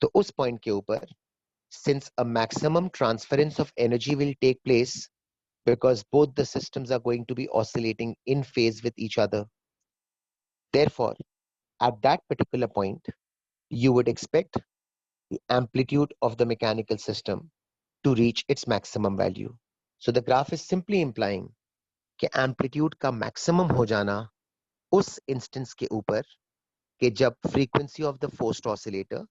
तो उस पॉइंट के ऊपर, since a maximum transference of energy will take place because both the systems are going to be oscillating in phase with each other, therefore at that particular point you would expect the amplitude of the mechanical system to reach its maximum value. So the graph is simply implying कि amplitude का maximum हो जाना उस instance के ऊपर कि जब frequency of the forced oscillator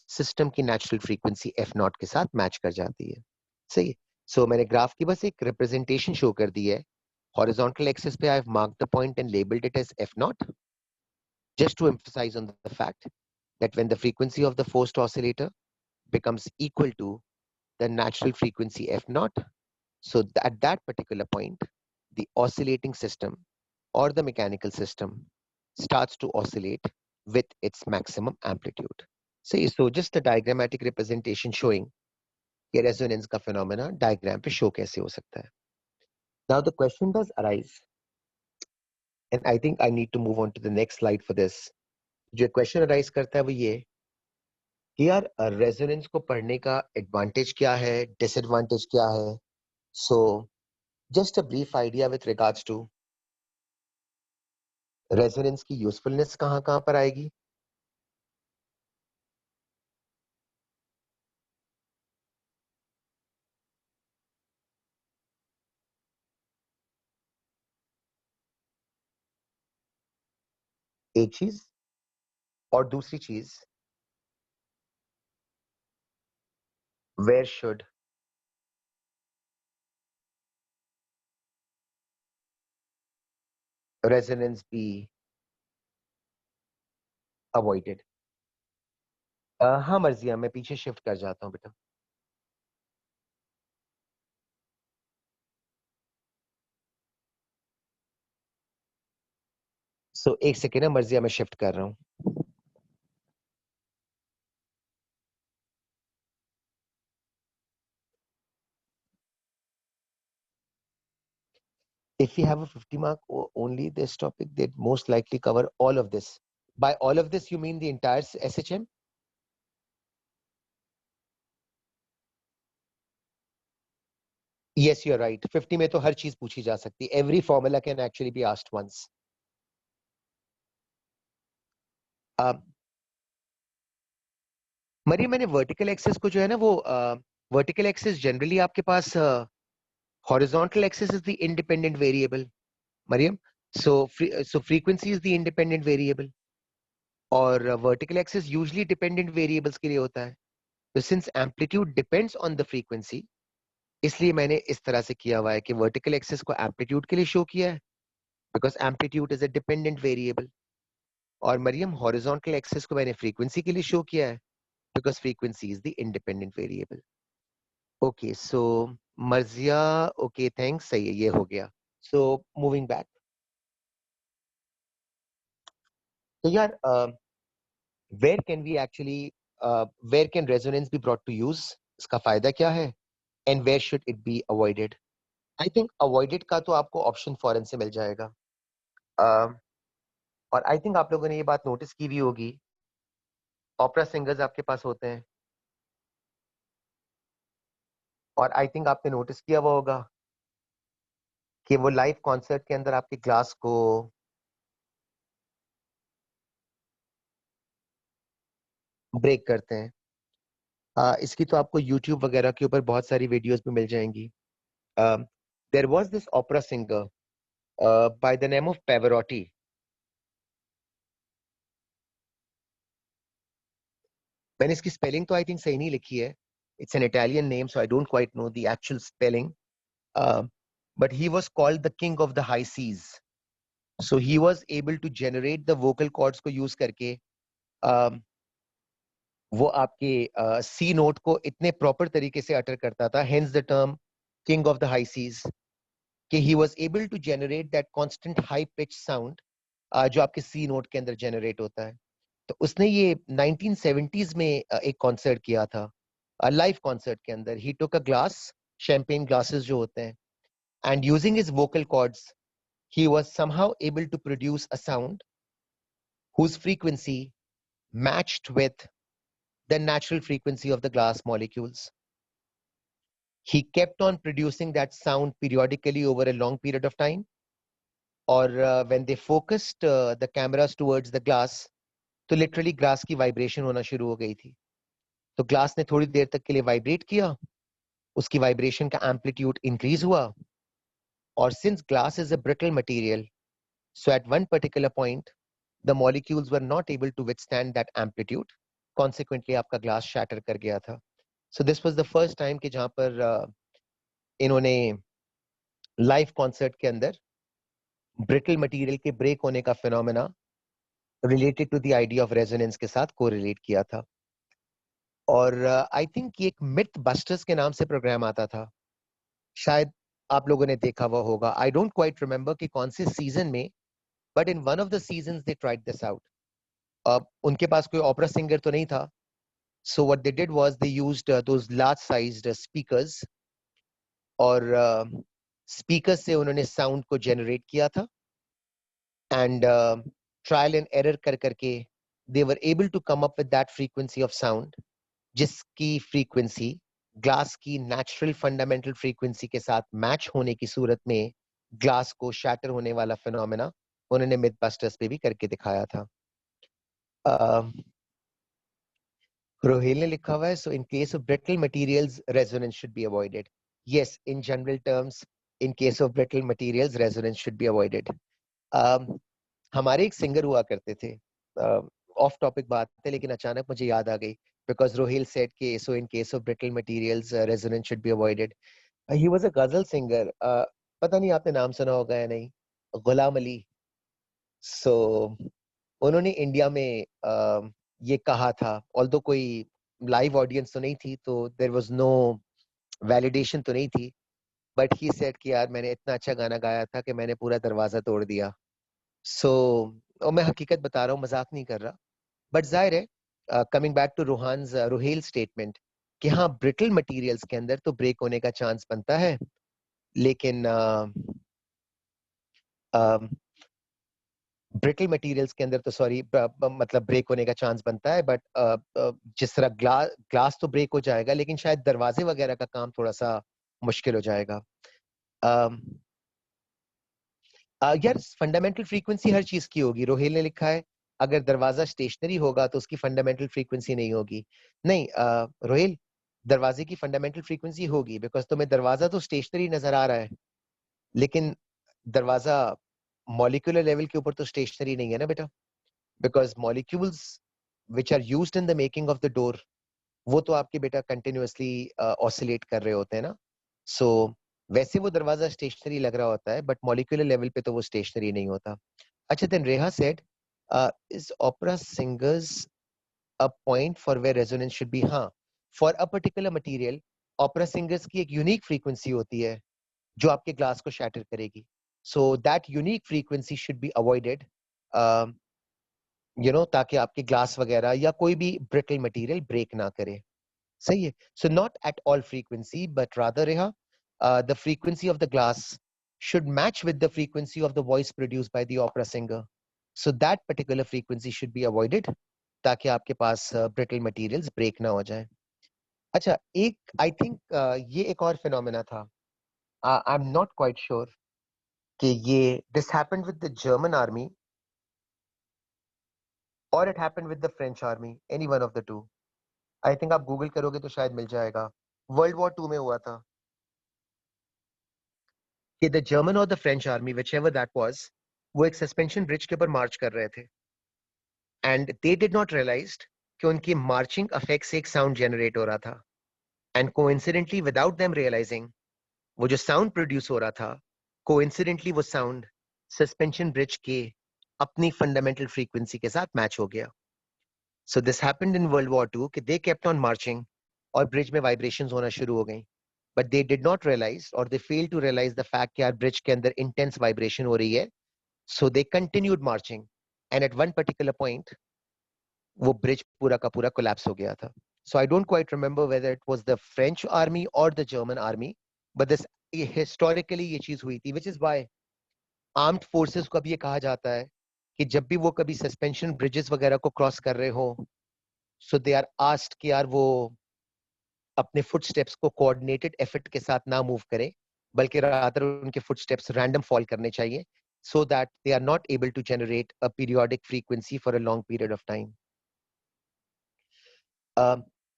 system की natural frequency f0 के साथ match कर जाती है. सही. So मैंने graph की बस एक representation show कर दी है. Horizontal axis पे I've marked the point and labeled it as f0, just to emphasize on the fact that when the frequency of the forced oscillator becomes equal to the natural frequency f0, so at that particular point, the oscillating system or the mechanical system starts to oscillate with its maximum amplitude. See, so just a diagrammatic representation showing कि resonance का phenomena diagram पे show कैसे हो सकता है. Now the question does arise, and I think I need to move on to the next slide for this. जो question arise करता है वो ये कि यार resonance को पढ़ने का advantage क्या है, disadvantage क्या है. So just a brief idea with regards to resonance की usefulness कहाँ पर आएगी. एक चीज और दूसरी चीज, where should resonance be avoided. हाँ मर्जिया, मैं पीछे शिफ्ट कर जाता हूँ बेटा. सो एक सेकेंड ना मर्जिया, मैं शिफ्ट कर रहा हूँ. If you have a 50 mark only this topic, they'd most likely cover all of this. By all of this, you mean the entire SHM? Yes, you're right. 50 में तो हर चीज पूछी जा सकती. Every formula can actually be asked once. Maryam, मैंने vertical axis को जो है ना वो वर्टिकल एक्सिस जनरली आपके पास horizontal axis is the independent variable. Mariam, so frequency is the independent variable, और vertical axis usually dependent variables के लिए होता है. So since amplitude depends on the frequency, इसलिए मैंने इस तरह से किया हुआ है कि vertical axis को amplitude के लिए show किया है because amplitude is a dependent variable, और मरियम horizontal axis को मैंने frequency के लिए show किया है because frequency is the independent variable. Okay, so मर्जिया, okay, thanks, सही है, ये हो गया. So moving back. तो यार where can we actually where can resonance be brought to use, इसका फायदा क्या है, and where should it be avoided. I think avoided का तो आपको ऑप्शन फॉरन से मिल जाएगा. और आई थिंक आप लोगों ने ये बात नोटिस की भी होगी, ऑपरा सिंगर्स आपके पास होते हैं, और आई थिंक आपने नोटिस किया हुआ होगा कि वो लाइव कॉन्सर्ट के अंदर आपके ग्लास को ब्रेक करते हैं. इसकी तो आपको YouTube वगैरह के ऊपर बहुत सारी वीडियोस भी मिल जाएंगी. There was this opera singer by the name of Pavarotti. मैंने इसकी स्पेलिंग तो आई थिंक सही नहीं लिखी है. It's an Italian name, so I don't quite know the actual spelling. But he was called the king of the high C's. So he was able to generate the vocal cords को use करके वो आपके C note को इतने proper तरीके से utter करता था. Hence the term king of the high C's. कि he was able to generate that constant high pitch sound जो आपके C note के अंदर generate होता है. तो उसने ये 1970s में एक कॉन्सर्ट किया था, लाइव कॉन्सर्ट के अंदर. He took a glass, champagne glasses जो होते हैं, and using his vocal cords he was somehow able to produce a sound whose frequency matched with the natural frequency of the glass molecules. He kept on producing that sound periodically over a long period of time. Or when they focused the cameras towards the glass, तो literally glass की vibration होना शुरू हो गई थी. तो glass ने थोड़ी देर तक के लिए vibrate किया, उसकी vibration का amplitude increase हुआ. और since glass is a brittle material, so at one particular point, the molecules were not able to withstand that amplitude. Consequently, आपका glass shatter कर गया था. So this was the first time कि जहाँ पर इन्होंने live concert के अंदर brittle material के break होने का phenomena related to the idea of resonance के साथ correlate किया था. और आई थिंक ये एक मिथ बस्टर्स के नाम से प्रोग्राम आता था, शायद आप लोगों ने देखा हुआ होगा. आई डोंट क्वाइट रिमेम्बर कि कौन से सीजन में, but in one of the seasons they tried this out. उनके पास कोई ओपेरा सिंगर तो नहीं था, so what they did was they used those large sized speakers, और स्पीकर्स से उन्होंने साउंड को जनरेट किया था. एंड ट्रायल एंड एरर कर करके they were able to come up with that frequency of sound, जिसकी फ्रीक्वेंसी ग्लास की नेचुरल फंडामेंटल फ्रीक्वेंसी के साथ मैच होने की सूरत में ग्लास को शैटर होने वाला फिनोमेना उन्होंने मिथबस्टर्स पे भी करके दिखाया था. रोहेल ने लिखा हुआ है, so in case of brittle materials resonance should be avoided. Yes, in general terms, in case of brittle materials resonance should be avoided. हमारे एक सिंगर हुआ करते थे, ऑफ टॉपिक बात है लेकिन अचानक मुझे याद आ गई, because Rohil said so in case of brittle materials resonance should be avoided. He was a ghazal singer. पता नहीं आपने नाम सुना होगा या नहीं, गुलाम अली. So उन्होंने इंडिया में ये कहा था, although कोई लाइव ऑडियंस तो नहीं थी, तो there was no validation तो नहीं थी, but he said कि यार मैंने इतना अच्छा गाना गाया था कि मैंने पूरा दरवाजा तोड़ दिया. So और मैं हकीकत बता रहा हूँ, मजाक नहीं कर रहा. बट जाहिर है, कमिंग बैक टू रोहेल स्टेटमेंट कि हाँ ब्रिटल मटेरियल्स के अंदर तो ब्रेक होने का चांस बनता है, लेकिन ब्रिटल मटेरियल्स के अंदर तो सॉरी मतलब ब्रेक होने का चांस बनता है, बट जिस तरह ग्लास तो ब्रेक हो जाएगा, लेकिन शायद दरवाजे वगैरह का काम थोड़ा सा मुश्किल हो जाएगा. यार फंडामेंटल फ्रीक्वेंसी हर चीज की होगी. रोहेल ने लिखा है अगर दरवाजा स्टेशनरी होगा तो उसकी फंडामेंटल फ्रीक्वेंसी नहीं होगी. नहीं रोहेल, दरवाजे की फंडामेंटल फ्रीक्वेंसी होगी, बिकॉज तुम्हें दरवाजा तो स्टेशनरी नजर आ रहा है, लेकिन दरवाजा मॉलिक्यूलर लेवल के ऊपर तो स्टेशनरी नहीं है ना बेटा, because molecules which are used in the making of the door, वो तो आपके बेटा कंटिन्यूअसली ऑसिलेट कर रहे होते हैं ना. सो वैसे वो दरवाजा स्टेशनरी लग रहा होता है, बट मॉलिक्यूलर लेवल पे तो वो स्टेशनरी नहीं होता. अच्छा, then Reha said is opera singers a point for where resonance should be. हाँ, for a particular material opera singers की एक यूनिक फ्रीक्वेंसी होती है जो आपके ग्लास को शैटर करेगी. So that unique frequency should be avoided, you know, ताकि आपके ग्लास वगैरह या कोई भी ब्रिटल मटेरियल ब्रेक ना करे. सही है. So not at all frequency, but rather रेहा the frequency of the glass should match with the frequency of the voice produced by the opera singer. So that particular frequency should be avoided, ताकि आपके पास brittle materials break ना हो जाए. अच्छा, एक I think ये एक और phenomena था. I'm not quite sure कि ये this happened with the German army or it happened with the French army, any one of the two. I think आप Google करोगे तो शायद मिल जाएगा. World War II में हुआ था कि द जर्मन और the French army, whichever that was, वो एक सस्पेंशन ब्रिज के ऊपर मार्च कर रहे थे, and they did not realise कि उनकी मार्चिंग अफेक्ट से एक साउंड जनरेट हो रहा था, and coincidentally without them realising वो जो साउंड प्रोड्यूस हो रहा था, कोइंसिडेंटली वो साउंड सस्पेंशन ब्रिज के अपनी फंडामेंटल फ्रीक्वेंसी के साथ मैच हो गया. So this happened in World War two कि दे केप्ट ऑन मार्चिंग और ब्रिज में वाइब्रेशंस होना शुरू हो गई, but they did not realize or they failed to realize the fact कि यार ब्रिज के अंदर intense vibration हो रही है. So they continued marching, and at one particular point वो ब्रिज पूरा का पूरा collapse हो गया था. So I don't quite remember whether it was the French army or the German army, but this historically ये चीज हुई थी, which is why armed forces को अब ये कहा जाता है कि जब भी वो कभी सस्पेंशन ब्रिजेस वगैरह को क्रॉस कर रहे हो, सो दे आर आस्क्ड कि यार वो अपने फुटस्टेप्स को कोऑर्डिनेटेड एफर्ट के साथ ना मूव करें, बल्कि रादर उनके फुटस्टेप्स रैंडम फॉल करने चाहिए, so that they are not able to generate a periodic frequency for a long period of time.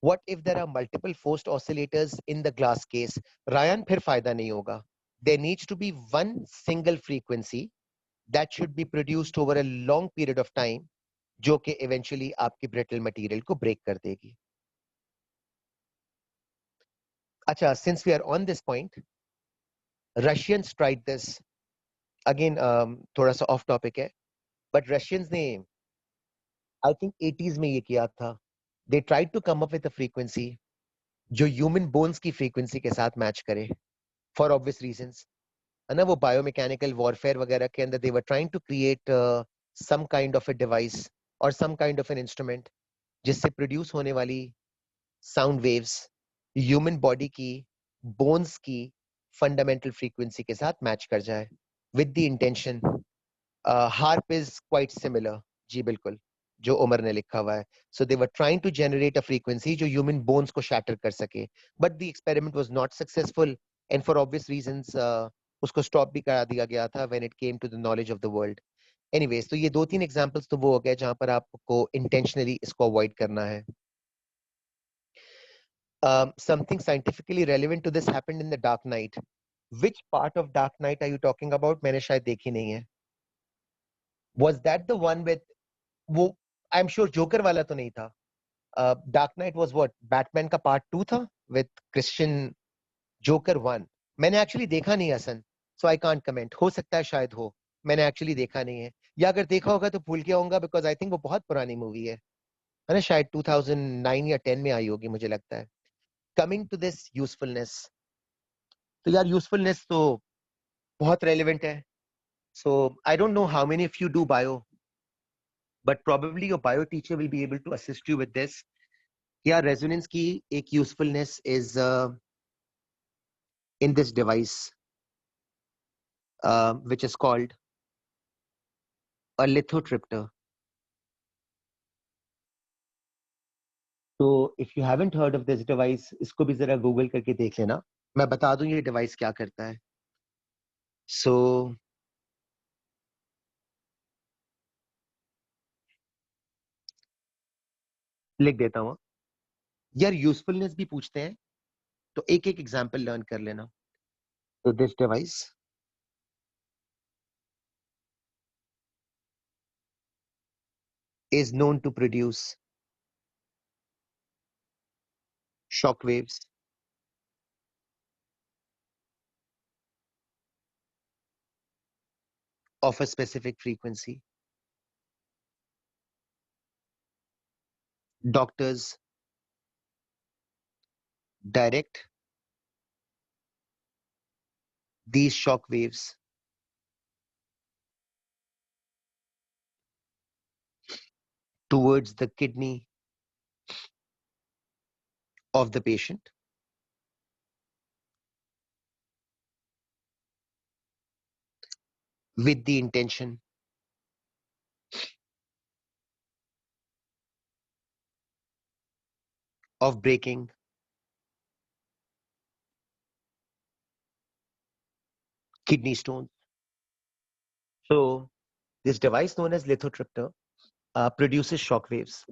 What if there are multiple forced oscillators in the glass case? Ryan, फिर फायदा नहीं होगा. There needs to be one single frequency that should be produced over a long period of time, जो कि eventually आपकी brittle material को break कर देगी. अच्छा, since we are on this point, Russians tried this. Again, थोड़ा सा off topic है, but Russians ने I think 80s में ये किया था. They tried to come up with a frequency जो ह्यूमन बोन्स की फ्रीक्वेंसी के साथ मैच करे, फॉर ऑब्वियस रीजंस, है ना. वो बायोमैकेनिकल वॉरफेयर वगैरह के अंदर they were trying to create some kind of a device और some kind of an instrument जिससे प्रोड्यूस होने वाली साउंड वेव्स ह्यूमन बॉडी की बोन्स की फंडामेंटल फ्रीक्वेंसी के साथ मैच कर जाए, with the intention. Harp is quite similar. जी बिल्कुल, जो उमर ने लिखा हुआ है. So they were trying to generate a frequency जो ह्यूमन बोन्स को शैटर कर सके, but the experiment was not successful, and for obvious reasons उसको स्टॉप भी करा दिया गया था when it came to the knowledge of the world. Anyways, तो ये दो तीन एग्जांपल्स तो वो हो गए जहां पर आपको इंटेंशनली इसको अवॉइड करना है. Something scientifically relevant to this happened in the Dark Knight. Which part of Dark Knight are you talking about? मैंने शायद देखी नहीं है. Was that the one with वो, आई एम श्योर जोकर वाला तो नहीं था. Dark night was what, Batman का पार्ट 2 था विद क्रिश्चियन. जोकर 1 मैंने एक्चुअली देखा नहीं हसन, सो आई कांट कमेंट. हो सकता है शायद हो, मैंने एक्चुअली देखा नहीं है, या अगर देखा होगा तो भूल गया होगा, बिकॉज आई थिंक वो बहुत पुरानी मूवी है ना. शायद 2009 या 10 में आई होगी मुझे लगता है. कमिंग टू दिस यूजफुलनेस, तो यार यूजफुलनेस तो बहुत रेलिवेंट है. So I don't know how many of you do bio, but probably your bio teacher will be able to assist you with this. Yeah, resonance की एक usefulness is in this device, which is called a lithotripter. So if you haven't heard of this device, इसको भी जरा Google करके देख लेना. मैं बता दूं ये device क्या करता है. So लिख देता हूँ. यार usefulness भी पूछते हैं, तो एक एक एग्जाम्पल लर्न कर लेना. So this device is known to produce shock waves of a specific frequency. Doctors direct these shock waves towards the kidney of the patient, with the intention of breaking kidney stones. So this device known as lithotripter produces shock waves,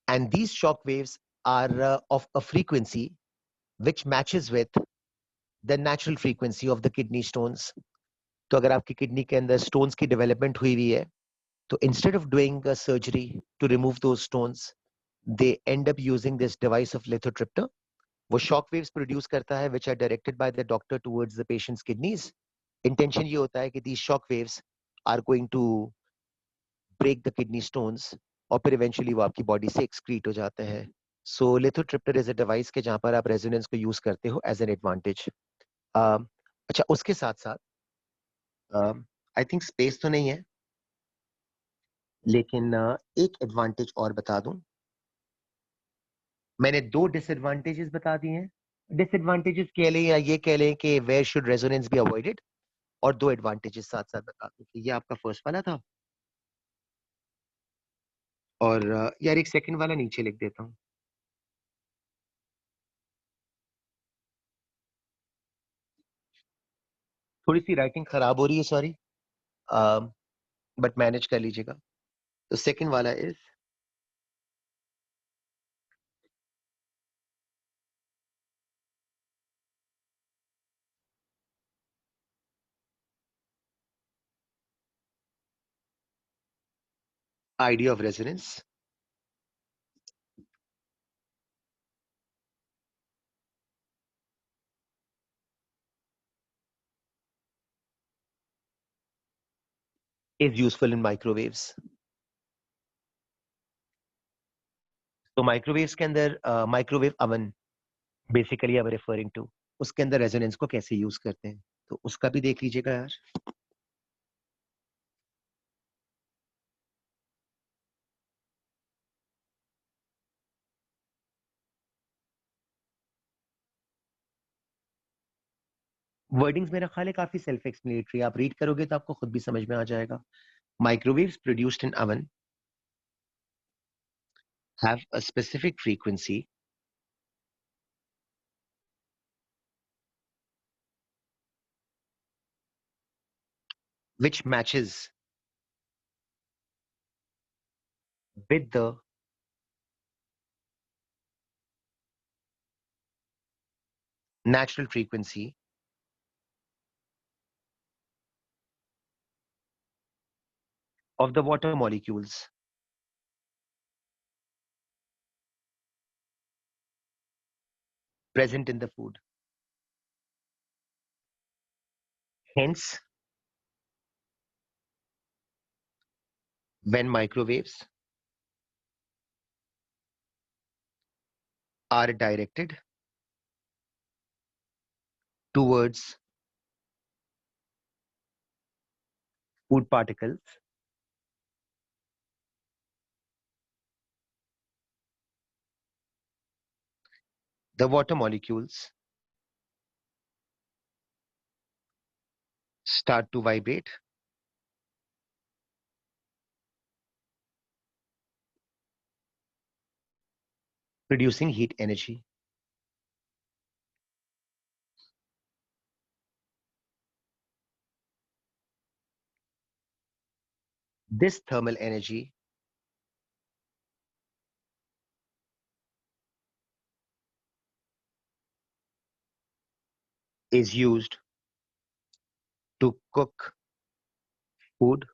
and these shock waves are of a frequency which matches with the natural frequency of the kidney stones. तो अगर आपकी kidney के अंदर stones की development हुई हुई है, तो instead of doing a surgery to remove those stones, they end up using this device of lithotripter. वो shock waves produce करता है which are directed by the doctor towards the patient's kidneys. Intention ये होता है कि these shock waves are going to break the kidney stones, और फिर eventually वो आपकी body से excrete हो जाते हैं. So lithotripter is a device के जहाँ पर आप resonance को use करते हो as an advantage. अच्छा, उसके साथ साथ I think space तो नहीं है, लेकिन एक एडवांटेज और बता दूं. मैंने 2 डिसएडवांटेजेस बता दिए हैं. डिसएडवांटेजेस कह लें या ये कह लें कि where should resonance be avoided, और 2 एडवांटेजेस साथ साथ बता दूं. ये आपका फर्स्ट वाला था. और यार एक सेकंड वाला नीचे लिख देता हूँ। थोड़ी सी राइटिंग खराब हो रही है, सॉरी, बट मैनेज कर लीजिएगा। तो सेकंड वाला is idea of resonance is useful in microwaves. तो माइक्रोवेव्स के अंदर माइक्रोवेव अवन बेसिकली अब रेफरिंग टू, उसके अंदर रेजोनेंस को कैसे यूज करते हैं, तो उसका भी देख लीजिएगा यार। वर्डिंग्स मेरा ख्याल है काफी सेल्फ एक्सप्लेनेटरी, आप रीड करोगे तो आपको खुद भी समझ में आ जाएगा। Microwaves produced in oven have a specific frequency which matches with the natural frequency of the water molecules present in the food. Hence, when microwaves are directed towards food particles, the water molecules start to vibrate, producing heat energy. This thermal energy is used to cook food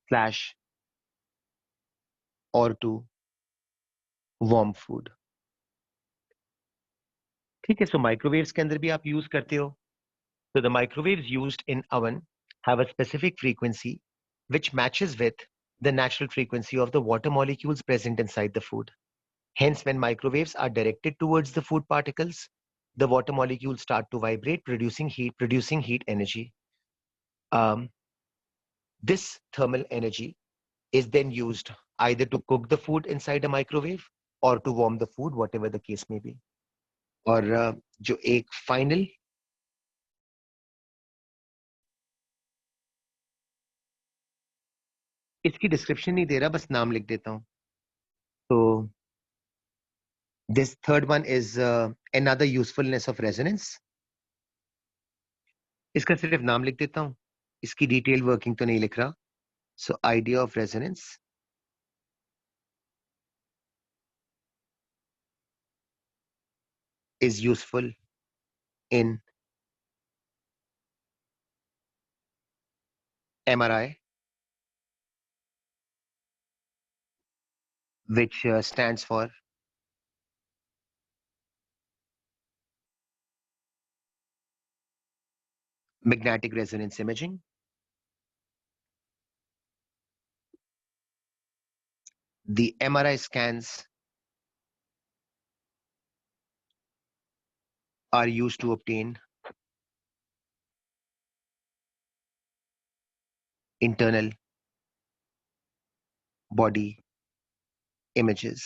slash or to warm food. ठीक है, सो microwaves के अंदर भी आप use करते हो। So the microwaves used in oven have a specific frequency which matches with the natural frequency of the water molecules present inside the food. Hence, when microwaves are directed towards the food particles, the water molecules start to vibrate, producing heat energy. Um, this thermal energy is then used either to cook the food inside a microwave or to warm the food, whatever the case may be. और जो एक final इसकी description नहीं दे रहा, बस नाम लिख देता हूं। तो this third one is another usefulness of resonance. इसका सिर्फ नाम लिख देता हूं, इसकी डिटेल वर्किंग तो नहीं लिख रहा। So idea of resonance is useful in MRI, which stands for magnetic resonance imaging. The MRI scans are used to obtain internal body images.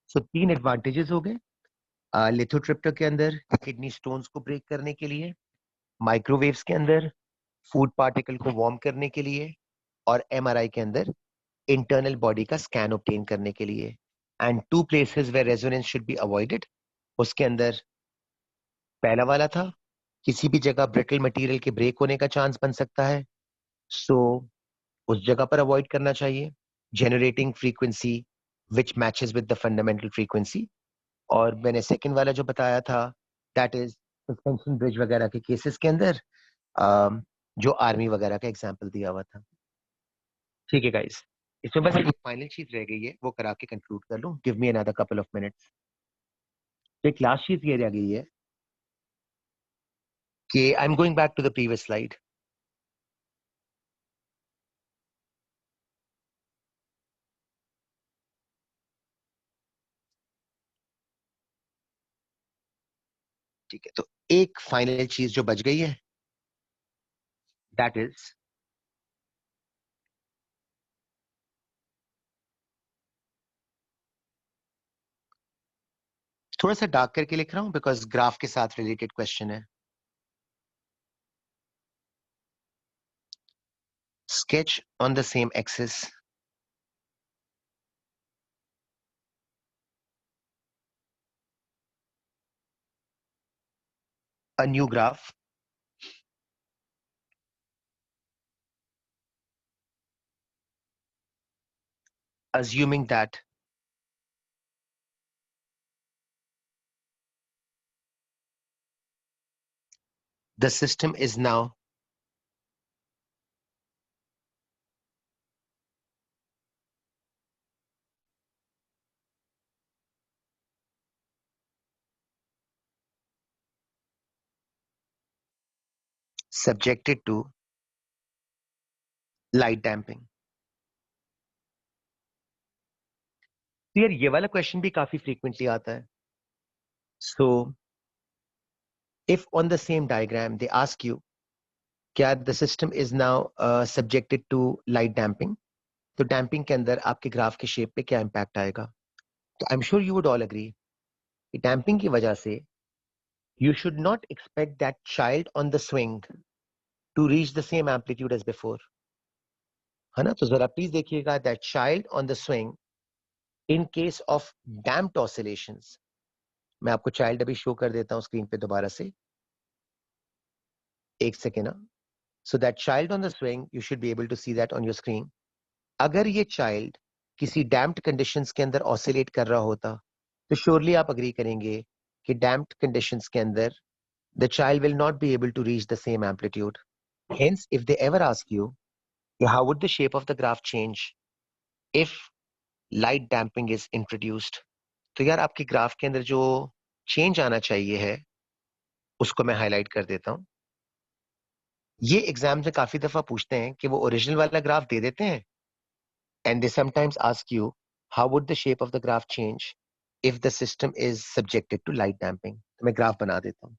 So तीन एडवांटेजेस हो गए लिथोट्रिप्टर के अंदर किडनी स्टोन्स को ब्रेक करने के लिए, माइक्रोवेव्स के अंदर फूड पार्टिकल को वार्म करने के लिए, और एमआरआई के अंदर इंटरनल बॉडी का स्कैन ऑब्टेन करने के लिए। And two places where resonance should be avoided, उसके अंदर पहला वाला था किसी भी जगह ब्रिटल मटेरियल के ब्रेक होने का चांस बन सकता है, सो उस जगह पर अवॉइड करना चाहिए। Generating frequency which matches with the fundamental frequency. और मैंने सेकंड वाला जो बताया था, दैट इज सस्पेंशन ब्रिज वगैरह के केसेस के अंदर, जो आर्मी वगैरह का एग्जांपल दिया हुआ था। ठीक है गाइस, इसमें बस एक फाइनल चीज रह गई है, वो करा के कंक्लूड कर लूं। Give me another couple of minutes. एक लास्ट चीज ये रह गई है कि I am going back to the previous slide. ठीक है, तो एक फाइनल चीज जो बच गई है, दैट इज थोड़ा सा डार्क करके लिख रहा हूं बिकॉज ग्राफ के साथ रिलेटेड क्वेश्चन है। Sketch on the same axis a new graph assuming that the system is now subjected to light damping। तो यार ये वाला क्वेश्चन भी काफी फ्रीक्वेंटली आता है। So if on the same diagram they ask you क्या the system is now subjected to light damping, तो डैम्पिंग के अंदर आपके ग्राफ के शेप पे क्या इंपैक्ट आएगा। तो I am sure you would all agree कि डैम्पिंग की वजह से you should not expect that child on the swing to reach the same amplitude as before, है ना। तो जरा प्लीज देखिएगा that child on the swing in case of damped oscillations. मैं आपको चाइल्ड अभी शो कर देता हूं स्क्रीन पे दोबारा से, एक सेकेंड ना। So that child on the swing you should be able to see that on your screen. अगर ये चाइल्ड किसी डैम्प्ड कंडीशंस के अंदर ऑसिलेट कर रहा होता तो श्योरली आप अग्री करेंगे कि डैम्प्ड कंडीशंस के अंदर the child will not be able to reach the same amplitude. Hence if they ever ask you how would the shape of the graph change if light damping is introduced, तो यार आपके graph के अंदर जो change आना चाहिए है उसको मैं हाईलाइट कर देता हूं। ये एग्जाम में काफी दफा पूछते हैं कि वो ओरिजिनल वाला ग्राफ दे देते हैं, and they sometimes ask you how would the shape of the graph change if the system is subjected to light damping. तो मैं ग्राफ बना देता हूं।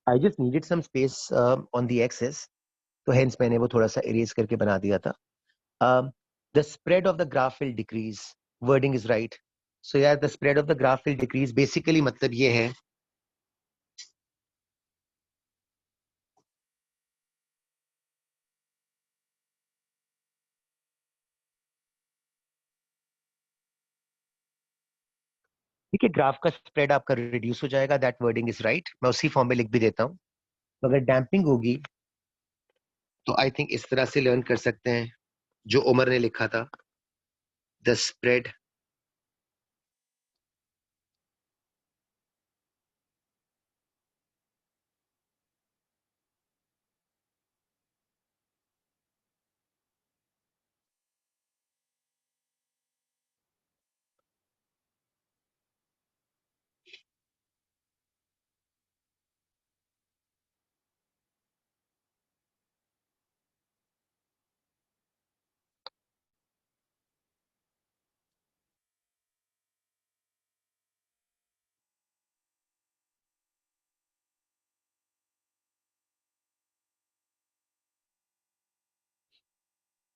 I just needed some space on the axis, तो hence मैंने वो थोड़ा सा इरेज करके बना दिया था। The spread of the graph will decrease, wording is right. So यार the spread of the graph will decrease basically मतलब ये है ठीक है, ग्राफ का स्प्रेड आपका रिड्यूस हो जाएगा, दैट वर्डिंग इज राइट। मैं उसी फॉर्म में लिख भी देता हूँ। तो अगर डैम्पिंग होगी तो आई थिंक इस तरह से लर्न कर सकते हैं जो उमर ने लिखा था, द स्प्रेड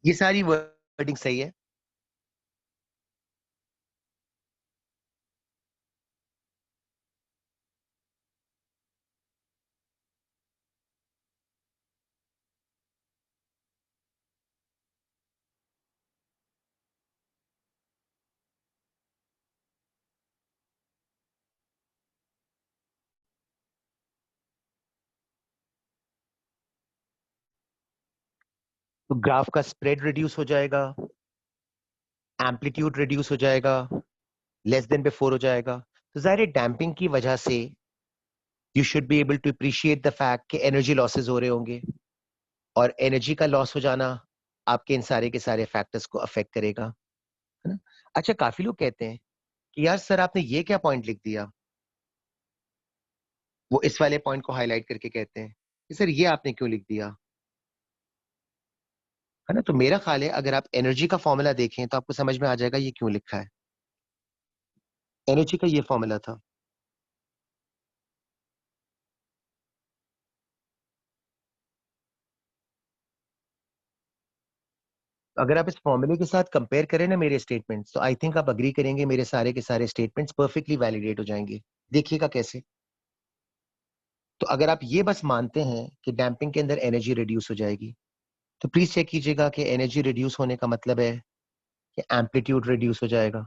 ये सारी वर्डिंग सही है। तो ग्राफ का स्प्रेड रिड्यूस हो जाएगा, एम्पलीट्यूड रिड्यूस हो जाएगा, लेस देन बिफोर हो जाएगा। तो जाहिर डैम्पिंग की वजह से you should be able to appreciate the fact कि एनर्जी लॉसेस हो रहे होंगे, और एनर्जी का लॉस हो जाना आपके इन सारे के सारे फैक्टर्स को अफेक्ट करेगा, है ना। अच्छा, काफी लोग कहते हैं कि यार सर आपने ये क्या पॉइंट लिख दिया, वो इस वाले पॉइंट को हाईलाइट करके कहते हैं कि सर ये आपने क्यों लिख दिया, है ना। तो मेरा ख्याल है अगर आप एनर्जी का फॉर्मूला देखें तो आपको समझ में आ जाएगा ये क्यों लिखा है। एनर्जी का ये फॉर्मूला था। अगर आप इस फॉर्मूले के साथ कंपेयर करें ना मेरे स्टेटमेंट्स, तो आई थिंक आप अग्री करेंगे मेरे सारे के सारे स्टेटमेंट्स परफेक्टली वैलिडेट हो जाएंगे। देखिएगा कैसे। तो अगर आप ये बस मानते हैं कि डैम्पिंग के अंदर एनर्जी रिड्यूस हो जाएगी, तो प्लीज चेक कीजिएगा कि एनर्जी रिड्यूस होने का मतलब है कि एम्पलीट्यूड रिड्यूस हो जाएगा,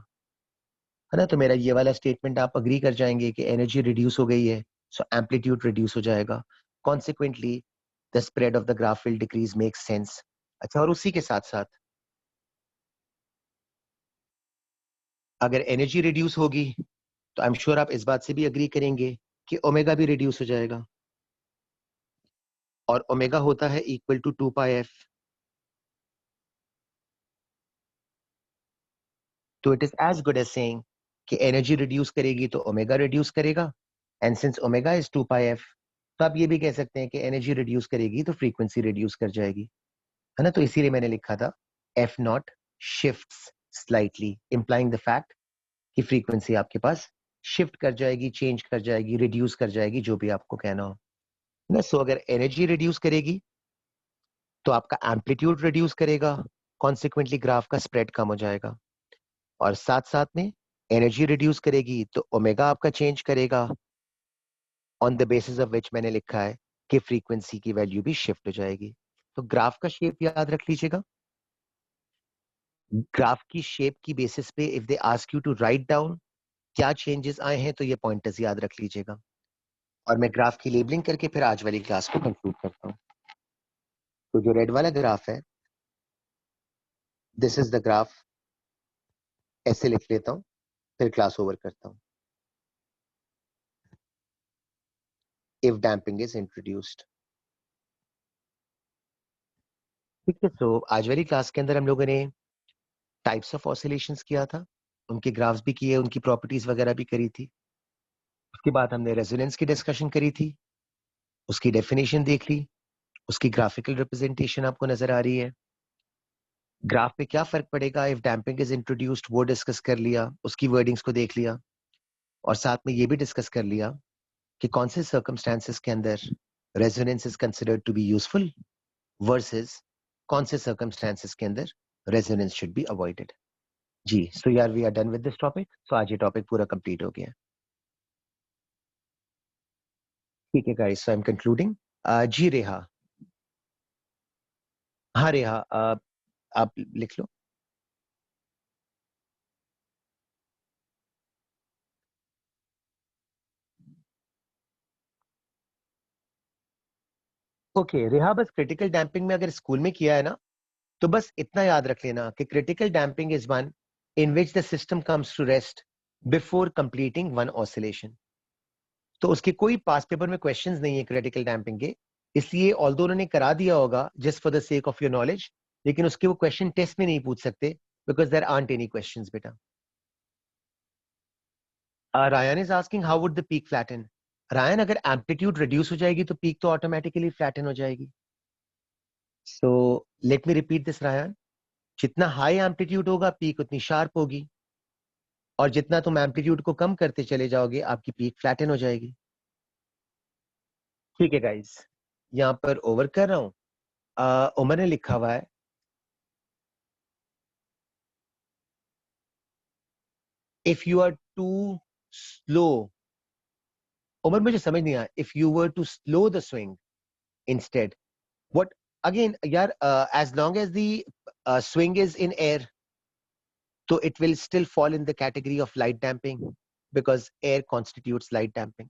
है ना। तो मेरा ये वाला स्टेटमेंट आप अग्री कर जाएंगे कि एनर्जी रिड्यूस हो गई है, सो एम्पलीट्यूड रिड्यूस हो जाएगा। Consequently the spread of the graph will decrease, make sense. अच्छा, और उसी के साथ साथ अगर एनर्जी रिड्यूस होगी तो आई एम श्योर आप इस बात से भी अग्री करेंगे कि ओमेगा भी रिड्यूस हो जाएगा, और ओमेगा होता है इक्वल टू 2 पाई एफ। तो it is as good as saying कि एनर्जी रिड्यूस करेगी तो ओमेगा रिड्यूस करेगा, and since omega is 2 pi F, तो आप ये भी कह सकते हैं कि एनर्जी रिड्यूस करेगी तो फ्रीक्वेंसी रिड्यूस कर जाएगी, है ना। तो इसीलिए मैंने लिखा था F not shifts slightly, implying the fact कि फ्रीक्वेंसी आपके पास शिफ्ट कर जाएगी, चेंज कर जाएगी, रिड्यूस कर जाएगी, जो भी आपको कहना हो, है ना। सो अगर एनर्जी रिड्यूस करेगी तो आपका एम्पलीट्यूड रिड्यूस करेगा, कॉन्सिक्वेंटली ग्राफ का स्प्रेड कम हो जाएगा, और साथ साथ में एनर्जी रिड्यूस करेगी तो ओमेगा आपका चेंज करेगा, on the basis of which मैंने लिखा है कि फ्रीक्वेंसी की वैल्यू भी शिफ्ट हो जाएगी। तो ग्राफ का शेप याद रख लीजिएगा। ग्राफ की शेप की बेसिस पे if they ask you to write down क्या चेंजेस आए हैं, तो ये पॉइंटर्स याद रख लीजिएगा। और मैं ग्राफ की लेबलिंग करके फिर आज वाली क्लास को कंक्लूड करता हूँ। तो जो रेड वाला ग्राफ है, दिस इज द ग्राफ, ऐसे लिख लेता हूँ, फिर क्लास ओवर करता हूँ। इफ डैम्पिंग इज इंट्रोड्यूस्ड, ठीक है। तो आज वाली क्लास के अंदर हम लोगों ने टाइप्स ऑफ ऑसिलेशंस किया था, उनके ग्राफ्स भी किए, उनकी प्रॉपर्टीज वगैरह भी करी थी। उसके बाद हमने रेजोनेंस की डिस्कशन करी थी, उसकी डेफिनेशन देख ली, उसकी ग्राफिकल रिप्रेजेंटेशन आपको नजर आ रही है। ग्राफ पे क्या फर्क पड़ेगा इफ डैम्पिंग इज इंट्रोड्यूस्ड, वो डिस्कस कर लिया, उसकी वर्डिंग्स को देख लिया, और साथ में ये भी डिस्कस कर लिया कि कौन से सर्कमस्टांसेस के अंदर resonance is considered to be useful versus कौन से सर्कमस्टांसेस के अंदर रेजोनेंस शुड बी अवॉइडेड। जी, सो यार we are done with this topic. सो आज ये टॉपिक पूरा कंप्लीट हो गया। ठीक है guys, so I am concluding. जी रेहा। हाँ रेहा, आप लिख लो। ओके रेहा, बस क्रिटिकल डैम्पिंग में अगर स्कूल में किया है ना, तो बस इतना याद रख लेना कि critical damping is one in which the system comes to rest before completing one oscillation. तो उसके कोई पास पेपर में क्वेश्चंस नहीं है क्रिटिकल डैम्पिंग के, इसलिए ऑल्दो उन्होंने करा दिया होगा just for the sake of your knowledge, लेकिन उसके वो क्वेश्चन टेस्ट में नहीं पूछ सकते because there aren't any questions बेटा। Ryan is asking how would the peak flatten. Ryan, अगर एम्पलीट्यूड रिड्यूस हो जाएगी तो पीक तो ऑटोमेटिकली फ्लैटन हो जाएगी। So let me repeat this Ryan, जितना हाई एम्पलीट्यूड होगा पीक उतनी शार्प होगी, और जितना तुम एम्पलीट्यूड को कम करते चले जाओगे आपकी पीक फ्लैटन हो जाएगी। ठीक है गाइस, यहाँ पर ओवर कर रहा हूँ। उमर ने लिखा हुआ है if you are too slow, Umar मुझे समझ नहीं आया, if you were to slow the swing instead, what again यार, as long as the swing is in air, so it will still fall in the category of light damping because air constitutes light damping.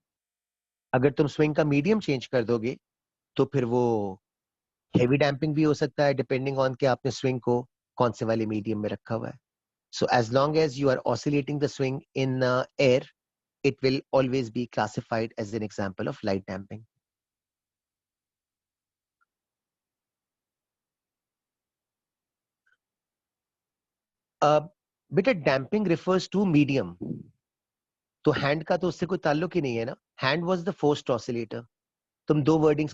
अगर तुम swing का medium change कर दोगे तो फिर वो heavy damping भी हो सकता है depending on कि आपने swing को कौन से वाले medium में रखा हुआ है. So as long as you are oscillating the swing in air, it will always be classified as an example of light damping. बेटा damping refers to medium. तो hand का तो उससे कोई ताल्लुक ही नहीं है ना. Hand was the forced oscillator. तुम दो wordings